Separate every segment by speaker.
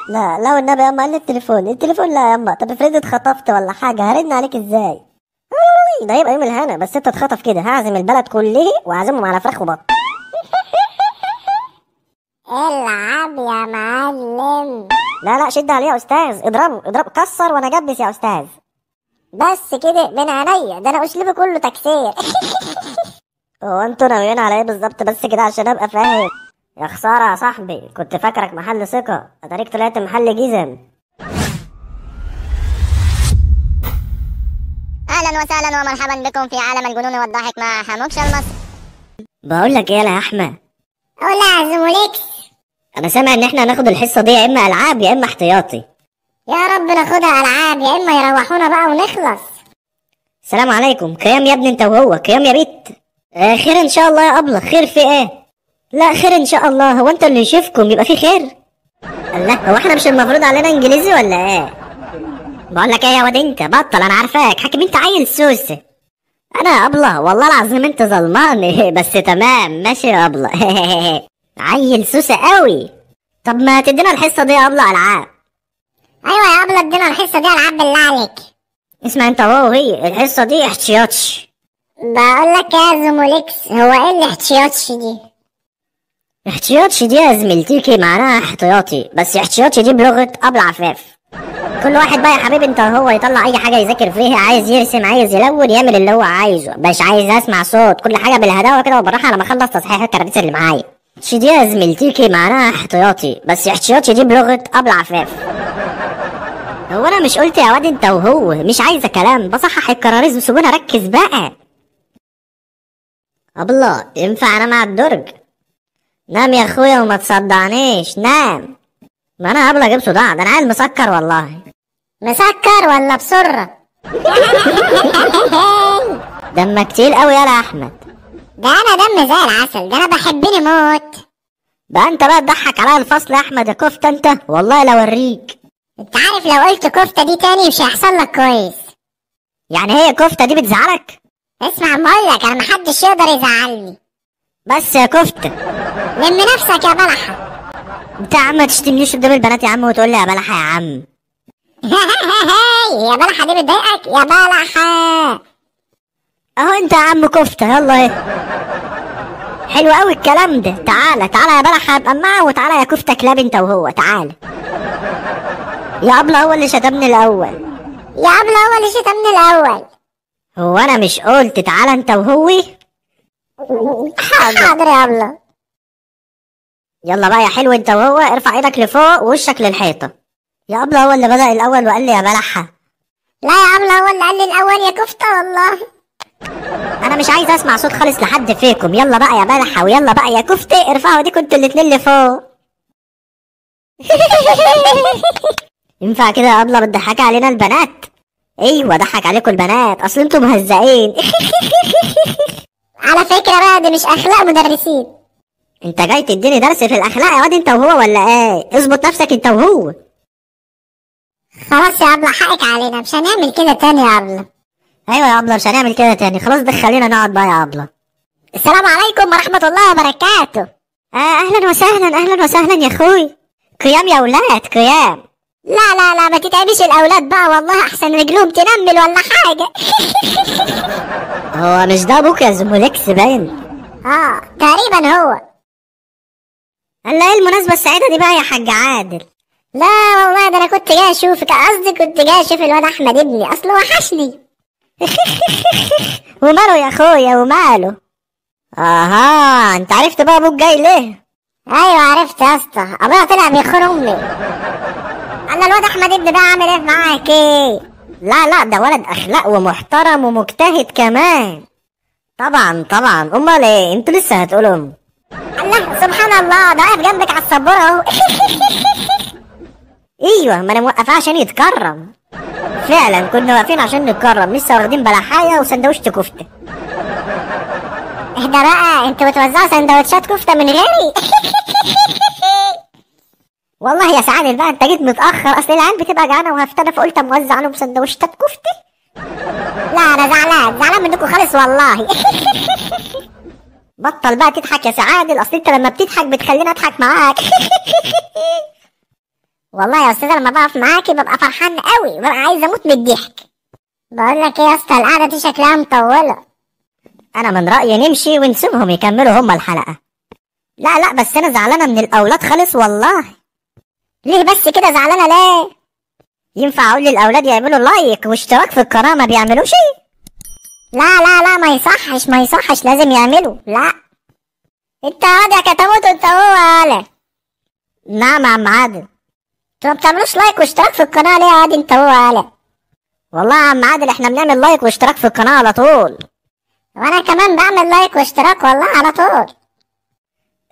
Speaker 1: لا لا والنبي يا اما، قال لي التليفون لا يا اما. طب افرض اتخطفت ولا حاجه، هرن عليك ازاي؟ ده يبقى يوم الهنا. بس انت اتخطف كده هعزم البلد كله واعزمهم على فراخ وبط.
Speaker 2: العب يا معلم.
Speaker 1: لا لا شد عليه يا استاذ، اضربه كسر وانا جبس يا استاذ.
Speaker 2: بس كده من عينيا، ده انا اسلوبي كله تكسير.
Speaker 1: هو انتوا ناويين على ايه بالظبط بس كده عشان ابقى فاهم؟ يا خساره يا صاحبي، كنت فاكرك محل ثقه، اتاريك طلعت محل جزم.
Speaker 2: اهلا وسهلا ومرحبا بكم في عالم الجنون والضحك مع حموكش المصري.
Speaker 1: بقول لك ايه يا احمد؟
Speaker 2: قول يا زموليكس.
Speaker 1: انا سامع ان احنا هناخد الحصه دي يا اما العاب يا اما احتياطي.
Speaker 2: يا رب ناخدها العاب يا اما يروحونا بقى ونخلص.
Speaker 1: السلام عليكم. قيام يا ابني انت وهو، قيام يا بيت. خير ان شاء الله يا ابله. خير في ايه؟ لا خير ان شاء الله. هو انت اللي يشوفكم يبقى في خير؟ الله، هو احنا مش المفروض علينا انجليزي ولا ايه؟ بقول لك ايه يا واد انت، بطل، انا عارفاك حاكم، انت عيل سوسه. انا يا ابله والله العظيم انت ظلماني. بس تمام ماشي يا ابله. عيل سوسه قوي. طب ما تدينا الحصه دي يا ابله العاب.
Speaker 2: ايوه يا ابله ادينا الحصه دي العاب بالله عليك.
Speaker 1: اسمع انت وهي الحصه دي احتياطش.
Speaker 2: بقول لك يا زموليكس، هو ايه الاحتياطش دي؟
Speaker 1: احتياطش دي يا زميلتيكي معناها احتياطي، بس احتياطش دي بلغه ابو عفاف. كل واحد بقى يا حبيبي انت وهو يطلع اي حاجه يذاكر فيها، عايز يرسم عايز يلون يعمل اللي هو عايزه، مش عايز اسمع صوت، كل حاجه بالهداوه كده وبالراحه لما اخلص تصحيح الكراريس اللي معايا. دي يا زميلتيكي معناها احتياطي، بس احتياطي دي بلغه ابو عفاف. هو انا مش قلت يا واد انت وهو؟ مش عايزه كلام، بصحح الكراريس وسيبونا ركز بقى. ابله ينفع انام على الدرج؟ نام يا اخويا وما تصدعنيش، نام. ما انا قبل اجيب صداع، ده انا عيل مسكر والله.
Speaker 2: مسكر ولا بسره؟
Speaker 1: دمك تقيل قوي يالا احمد.
Speaker 2: ده انا دم زي العسل، ده انا بحبني موت.
Speaker 1: بقى انت بقى تضحك عليا الفصل يا احمد يا كفته انت، والله لو اوريك.
Speaker 2: انت عارف لو قلت كفته دي تاني مش هيحصل لك كويس.
Speaker 1: يعني هي كفته دي بتزعلك؟
Speaker 2: اسمع بقول لك، انا محدش يقدر يزعلني.
Speaker 1: بس يا كفته
Speaker 2: لم نفسك يا بلحه.
Speaker 1: انت يا عم ما تشتمنيش قدام البنات يا عم وتقول لي يا بلحه يا عم.
Speaker 2: يا بلحه دي بتضايقك يا بلحه؟
Speaker 1: اهو انت يا عم كفته، يلا ايه حلو قوي الكلام ده. تعالى تعالى يا بلحه ابقى معاه، وتعالى يا كفته كلاب انت وهو، تعالى. يا ابله هو اللي شتمني الاول.
Speaker 2: يا ابله هو اللي شتمني الاول.
Speaker 1: هو انا مش قلت تعالى انت وهو؟
Speaker 2: حاضر يا ابله.
Speaker 1: يلا بقى يا حلو انت وهو، ارفع ايدك لفوق ووشك للحيطه. يا ابله هو اللي بدأ الاول وقال لي يا بلحه.
Speaker 2: لا يا ابله هو اللي قال لي الاول يا كفته والله.
Speaker 1: انا مش عايز اسمع صوت خالص لحد فيكم. يلا بقى يا بلحه ويلا بقى يا كفته، ارفعوا دي كنتوا الاتنين لفوق. ينفع كده يا ابله بتضحكي علينا البنات؟ ايوه ضحك عليكم البنات، اصل انتوا مهزقين.
Speaker 2: على فكره بقى دي مش اخلاق مدرسين.
Speaker 1: انت جاي تديني درس في الاخلاق يا واد انت وهو ولا ايه؟ اظبط نفسك انت وهو.
Speaker 2: خلاص يا ابله حقك علينا، مش هنعمل كده تاني يا ابله.
Speaker 1: ايوه يا ابله مش هنعمل كده تاني، خلاص دخلينا نقعد بقى يا ابله.
Speaker 2: السلام عليكم ورحمه الله وبركاته.
Speaker 1: اهلا وسهلا اهلا وسهلا يا اخوي. قيام يا اولاد قيام.
Speaker 2: لا لا لا ما تتعبيش الاولاد بقى والله، احسن رجلهم تنمل ولا حاجه.
Speaker 1: هو مش ده ابوك يا زموليكس باين؟
Speaker 2: تقريبا هو.
Speaker 1: هلا ايه المناسبه السعيده دي بقى يا حاج عادل؟
Speaker 2: لا والله ده انا كنت جاي اشوفك، قصدي كنت جاي اشوف الواد احمد ابني، اصله وحشني.
Speaker 1: وماله يا اخويا وماله؟ اها انت عرفت بقى ابوك جاي ليه؟
Speaker 2: ايوه عرفت يا اسطى، ابويا طلع بيخون امي. انا الواد احمد ابني بقى عامل ايه معاك ايه؟
Speaker 1: لا لا ده ولد اخلاق ومحترم ومجتهد كمان. طبعا طبعا، امال ايه انتوا لسه هتقولوا؟
Speaker 2: الله سبحان الله، ده واقف جنبك على السبوره اهو.
Speaker 1: ايوه ما انا موقفاه عشان يتكرم. فعلا كنا واقفين عشان نتكرم، لسه واخدين بلحايه وسندوتش كفته.
Speaker 2: اهدى بقى، انتوا بتوزعوا سندوتشات كفته من غيري؟
Speaker 1: والله يا سعادة بقى انت جيت متاخر، اصل العيال بتبقى جعانه وهفتنى فقلت موزع لهم سندوتشات كفته.
Speaker 2: لا انا زعلان منكم خالص والله.
Speaker 1: بطل بقى تضحك يا سعادة، اصل انت لما بتضحك بتخليني اضحك معاك.
Speaker 2: والله يا استاذه لما بقف معاكي ببقى فرحان قوي، ببقى عايزه اموت من الضحك. بقول لك ايه يا اسطى، القعده دي شكلها مطوله.
Speaker 1: انا من رأيي نمشي ونسيبهم يكملوا هما الحلقة. لا بس انا زعلانة من الاولاد خالص والله.
Speaker 2: ليه بس كده زعلانه ليه؟
Speaker 1: ينفع اقول للاولاد يعملوا لايك واشتراك في القناة ما بيعملوش؟
Speaker 2: لا ما يصحش لازم يعملوا. لا انت واد يا كتموت انت هو يالا.
Speaker 1: نعم يا عم عادل.
Speaker 2: انتوا ما بتعملوش لايك واشتراك في القناه ليه يا واد انت هو يالا؟
Speaker 1: والله يا عم عادل احنا بنعمل لايك واشتراك في القناة على طول.
Speaker 2: وانا كمان بعمل لايك واشتراك والله على طول.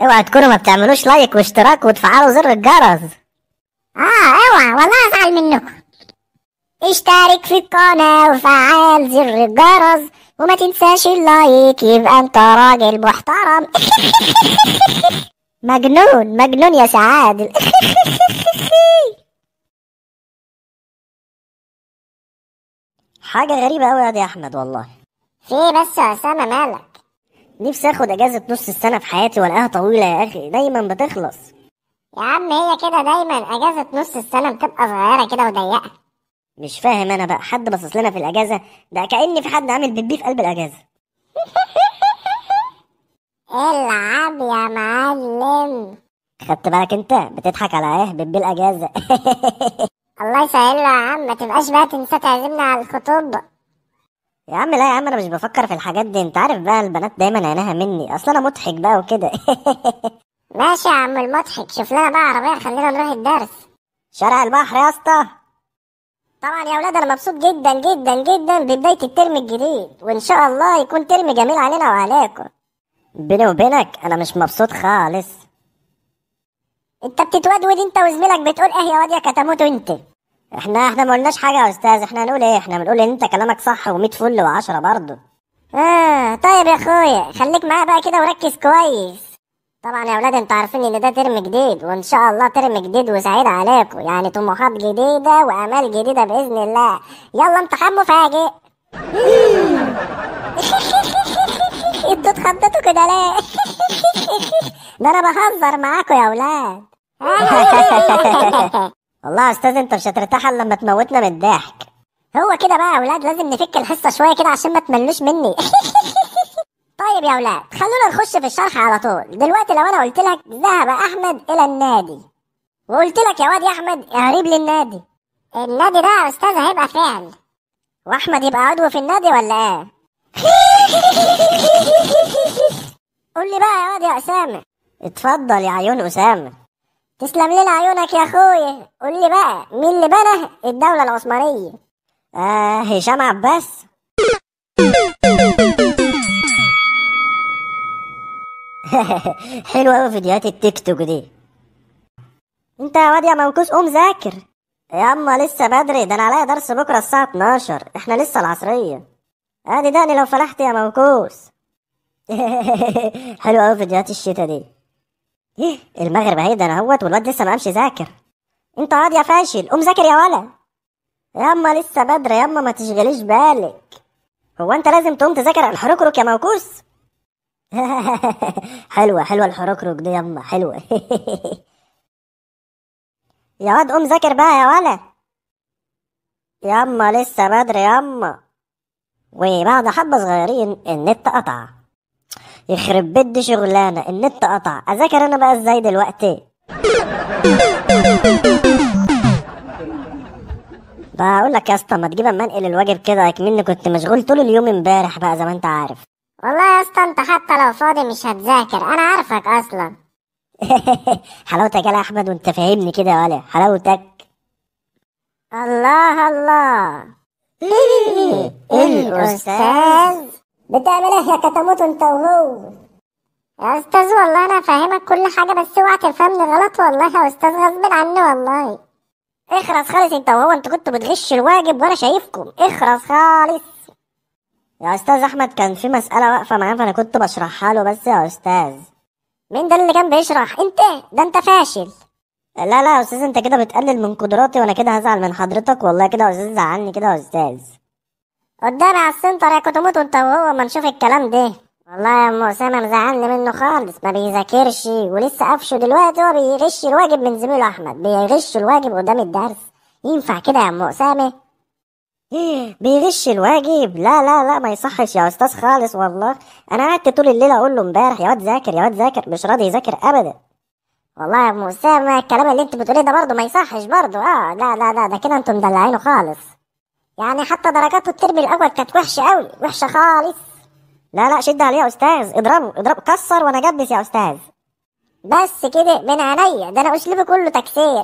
Speaker 1: اوعى تكونوا ما بتعملوش لايك واشتراك وتفعلوا زر الجرس.
Speaker 2: اوعى والله ازعل منكم. اشترك في القناة وفعل زر الجرس وما تنساش اللايك، يبقى انت راجل محترم.
Speaker 1: مجنون يا سعادل. حاجة غريبة أوي يا أحمد والله.
Speaker 2: في ايه بس يا اسامة مالك؟
Speaker 1: نفسي اخد اجازة نص السنة في حياتي والاقيها طويلة يا اخي، دايما بتخلص.
Speaker 2: يا عم هي كده دايما اجازة نص السنة بتبقى صغيرة كده وضيقة.
Speaker 1: مش فاهم انا بقى، حد باصص لنا في الاجازة؟ ده كأن في حد عامل بيبي في قلب الاجازة.
Speaker 2: العب يا معلم.
Speaker 1: خدت بالك انت بتضحك على ايه بيبي الاجازة؟
Speaker 2: الله يسهله يا عم، ما تبقاش بقى تنسى تعزمنا على الخطوبة.
Speaker 1: يا عم لا يا عم، انا مش بفكر في الحاجات دي، انت عارف بقى البنات دايما عينها مني، اصل انا مضحك بقى وكده.
Speaker 2: ماشي يا عم المضحك، شوف لنا بقى عربية خلينا نروح الدرس.
Speaker 1: شارع البحر يا اسطى.
Speaker 2: طبعا يا ولاد انا مبسوط جدا جدا جدا ببداية الترم الجديد، وان شاء الله يكون ترم جميل علينا وعليكم.
Speaker 1: بيني وبينك انا مش مبسوط خالص.
Speaker 2: انت بتتودود انت وزميلك بتقول ايه يا واد يا كتموت انت؟
Speaker 1: احنا ما قلناش حاجة يا استاذ، احنا هنقول ايه؟ احنا بنقول ان انت كلامك صح و100 فل و10 برضه.
Speaker 2: طيب يا اخويا خليك معايا بقى كده وركز كويس. طبعا يا ولاد انتوا عارفين ان ده ترم جديد، وان شاء الله ترم جديد وسعيد عليكم، يعني طموحات جديدة وامال جديدة باذن الله. يلا امتحان مفاجئ. انتوا اتخضتوا كده ليه؟ ده انا بهزر معاكم يا ولاد.
Speaker 1: والله يا استاذ انت مش هترتاح الا لما تموتنا من الضحك.
Speaker 2: هو كده بقى يا ولاد، لازم نفك الحصة شوية كده عشان ما تملوش مني. طيب يا ولاد خلونا نخش في الشرح على طول. دلوقتي لو انا قلت لك ذهب احمد الى النادي، وقلت لك يا واد يا احمد اهرب لي النادي، النادي ده يا استاذ هيبقى فعل، واحمد يبقى عضو في النادي ولا ايه؟ قول لي بقى يا واد يا اسامه.
Speaker 1: اتفضل يا عيون اسامه.
Speaker 2: تسلم لنا عيونك يا اخويا. قول لي بقى مين اللي بنى الدوله العثمانيه؟
Speaker 1: هشام عباس. حلوة اوي فيديوهات التيك توك دي. انت يا واد يا موكوس قوم ذاكر. ياما لسه بدري، ده انا عليا درس بكره الساعة 12، احنا لسه العصرية. ادي دقني لو فلحت يا موكوس. حلوة اوي فيديوهات الشتا دي. المغرب اهي، ده انا اهوت والواد لسه ما قامش ذاكر. انت واد يا فاشل قوم ذاكر يا ولا. ياما لسه بدري ياما، ما تشغليش بالك. هو انت لازم تقوم تذاكر الحركرك يا موكوس؟ حلوة الحركرك دي ياما حلوة. يا واد قوم ذاكر بقى يا ولا. ياما لسه بدري ياما. وبعد حبة صغيرين النت قطع. يخرب بيت دي شغلانة، النت قطع، اذاكر انا بقى ازاي دلوقتي؟ بقول لك يا اسطى ما تجيب اما انقل الواجب كده، اكمني كنت مشغول طول اليوم امبارح بقى زي ما انت عارف.
Speaker 2: والله يا اسطى انت حتى لو فاضي مش هتذاكر، انا عارفك اصلا.
Speaker 1: حلاوتك يا احمد وانت فاهمني كده يا ولا، حلاوتك.
Speaker 2: الله الاستاذ بتعمل ايه يا كتموت انت وهو؟ يا استاذ والله انا فاهمك كل حاجه، بس اوعى تفهمني غلط والله يا استاذ، غصب عني والله.
Speaker 1: اخرس خالص انت وهو، انتوا كنتوا بتغشوا الواجب وانا شايفكم، اخرس خالص. يا استاذ احمد كان في مسألة واقفة معاه فانا كنت بشرحها له بس يا استاذ.
Speaker 2: مين ده اللي كان بيشرح؟ انت ده انت فاشل.
Speaker 1: لا يا استاذ، انت كده بتقلل من قدراتي وانا كده هزعل من حضرتك والله، كده يا استاذ زعلني كده يا استاذ.
Speaker 2: قدامي على السنتر يا كتموت انت وهو، ما نشوف الكلام ده. والله يا ام اسامه مزعلني منه خالص، ما بيذاكرش ولسه قفشه دلوقتي، هو بيغش الواجب من زميله احمد، بيغش الواجب قدام الدرس. ينفع كده يا ام اسامه؟
Speaker 1: بيغش الواجب؟ لا لا لا، ما يصحش يا استاذ خالص والله. انا قعدت طول الليل اقول له امبارح يا واد ذاكر يا واد ذاكر، مش راضي يذاكر ابدا.
Speaker 2: والله يا ام اسامه الكلام اللي انت بتقوليه ده برضه ما يصحش برضه. لا لا لا، ده كده انتوا مدلعينه خالص. يعني حتى درجاته الترم الاول كانت وحشه قوي، وحشه خالص.
Speaker 1: لا لا، شد عليه يا استاذ، اضربه اضربه، كسر وانا جبس يا استاذ.
Speaker 2: بس كده من عينيا، ده انا اسلوبي كله تكسير.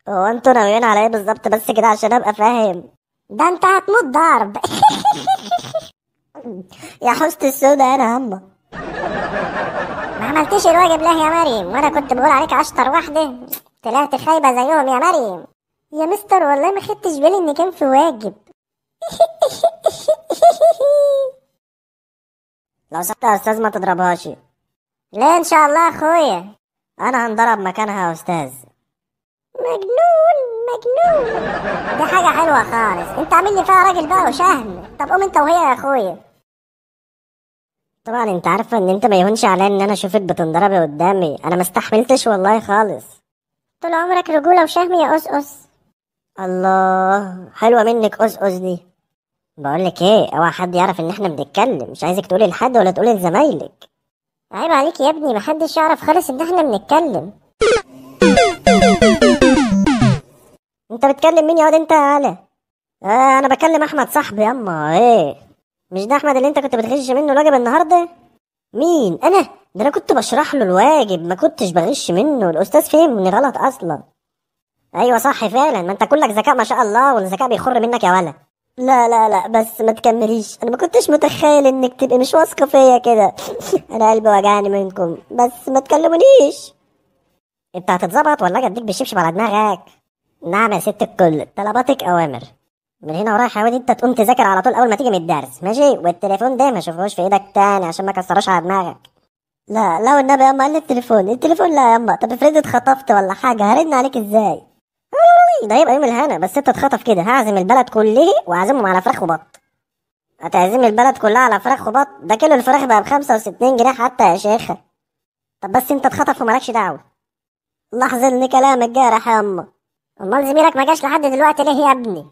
Speaker 1: هو انتوا ناويين على ايه بالظبط بس كده عشان ابقى فاهم؟
Speaker 2: ده انت هتموت ضرب.
Speaker 1: يا حسن السودا انا هما.
Speaker 2: ما عملتيش الواجب ليه يا مريم؟ وانا كنت بقول عليك اشطر واحده، طلعت خايبه زيهم يا مريم. يا مستر والله ما خدتش بالي ان كان في واجب.
Speaker 1: لو سمحت يا استاذ ما تضربهاش.
Speaker 2: ليه ان شاء الله يا اخويا؟
Speaker 1: انا هنضرب مكانها يا استاذ.
Speaker 2: مجنون مجنون. دي حاجه حلوه خالص، انت عامل لي فيها راجل بقى وشهم. طب قوم انت وهي يا اخويا.
Speaker 1: طبعا انت عارفه ان انت ما يهونش عليا ان انا اشوفك بتنضربي قدامي، انا ما استحملتش والله خالص.
Speaker 2: طول عمرك رجوله وشهم يا أس.
Speaker 1: الله، حلوه منك أس دي. بقول لك ايه، اوعى حد يعرف ان احنا بنتكلم، مش عايزك تقولي لحد ولا تقولي لزمايلك.
Speaker 2: عيب عليك يا ابني، محدش يعرف خالص ان احنا بنتكلم.
Speaker 1: انت بتكلم مين يا واد انت يا علا؟ انا بكلم احمد صاحبي ياما. ايه، مش ده احمد اللي انت كنت بتغش منه الواجب النهارده؟ مين انا؟ ده انا كنت بشرح له الواجب، ما كنتش بغش منه، الاستاذ فهمني غلط اصلا. ايوه صح فعلا، ما انت كلك ذكاء ما شاء الله، والذكاء بيخر منك يا ولا. لا لا لا بس ما تكمليش، انا ما كنتش متخيل انك تبقي مش واثقه فيا كده. انا قلبي وجعني منكم، بس ما تكلمونيش. انت هتتظبط ولا اجي اديك بالشبشب على دماغك؟ نعم يا ست الكل، طلباتك اوامر. من هنا ورايح حاول انت تقوم تذاكر على طول اول ما تيجي من الدرس، ماشي؟ والتليفون ده ما اشوفهوش في ايدك تاني عشان ما كسروش على دماغك. لا لا والنبي ياما، قال التليفون لا ياما. طب افرض اتخطفت ولا حاجه، هرن عليك ازاي؟ ده يبقى يوم الهنا، بس انت اتخطف كده هعزم البلد كله واعزمهم على فراخ وبط. هتعزم البلد كلها على فراخ وبط؟ ده كيلو الفراخ بقى ب65 جنيه حتى يا شيخه. طب بس انت اتخطف ومالكش دعوه. لاحظ ان كلامك جارح ياما.
Speaker 2: امال زميلك ما جاش لحد دلوقتي ليه يا ابني؟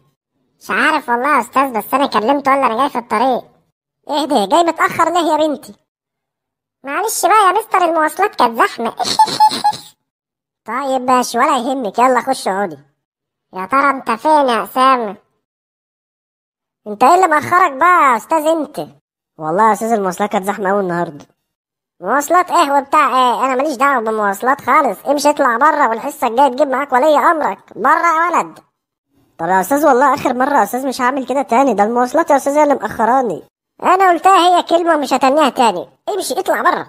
Speaker 2: مش عارف والله يا استاذ، بس انا كلمته ولا انا جاي في الطريق. اهدي، جاي متاخر ليه يا بنتي؟ معلش بقى يا مستر، المواصلات كانت زحمه. طيب ماشي ولا يهمك، يلا خش اقعدي. يا ترى انت فين يا اسامه؟ انت ايه اللي مأخرك بقى يا استاذ انت؟
Speaker 1: والله يا استاذ المواصلات كانت زحمه قوي النهارده.
Speaker 2: مواصلات ايه وبتاع ايه؟ انا ماليش دعوه بالمواصلات خالص، امشي اطلع بره، والحصه الجايه تجيب معاك ولي امرك بره يا ولد.
Speaker 1: طب يا استاذ والله اخر مره يا استاذ، مش هعمل كده تاني، ده المواصلات يا استاذ هي اللي مأخراني.
Speaker 2: انا قلتها هي كلمه ومش هتنيها تاني، امشي اطلع بره.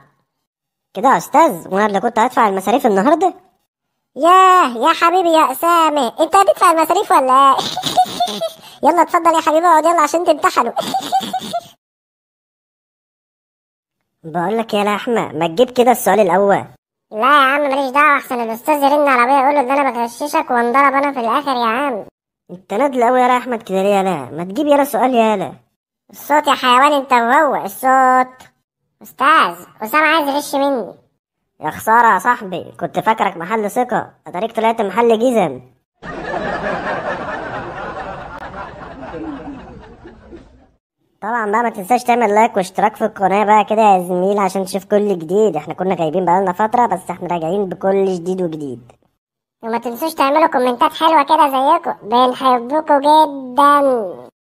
Speaker 1: كده يا استاذ، وانا اللي كنت هدفع المصاريف النهارده؟
Speaker 2: ياه يا حبيبي يا اسامه، انت هتدفع المصاريف ولا ايه؟ يلا اتفضل يا حبيبي اقعد يلا عشان تمتحنوا.
Speaker 1: بقول لك يا لحمه، ما تجيب كده السؤال الاول.
Speaker 2: لا يا عم ماليش دعوه، احسن الاستاذ يرن على ابويا يقول له ان انا بغششك وانضرب انا في الاخر يا عم.
Speaker 1: انت نادل قوي يا احمد كده ليه؟ لا ما تجيب يلا سؤال يالا.
Speaker 2: الصوت يا حيوان انت وهو، الصوت. استاذ اسامه عايز يغش مني.
Speaker 1: يا خساره يا صاحبي، كنت فاكرك محل ثقه، اتاريك طلعت محل جزم. طبعا بقى ما تنساش تعمل لايك واشتراك في القناه بقى كده يا زميل، عشان تشوف كل جديد. احنا كنا غايبين بقالنا فتره، بس احنا راجعين بكل جديد وجديد.
Speaker 2: وما تنسوش تعملوا كومنتات حلوه كده زيكم، بنحبكم جدا.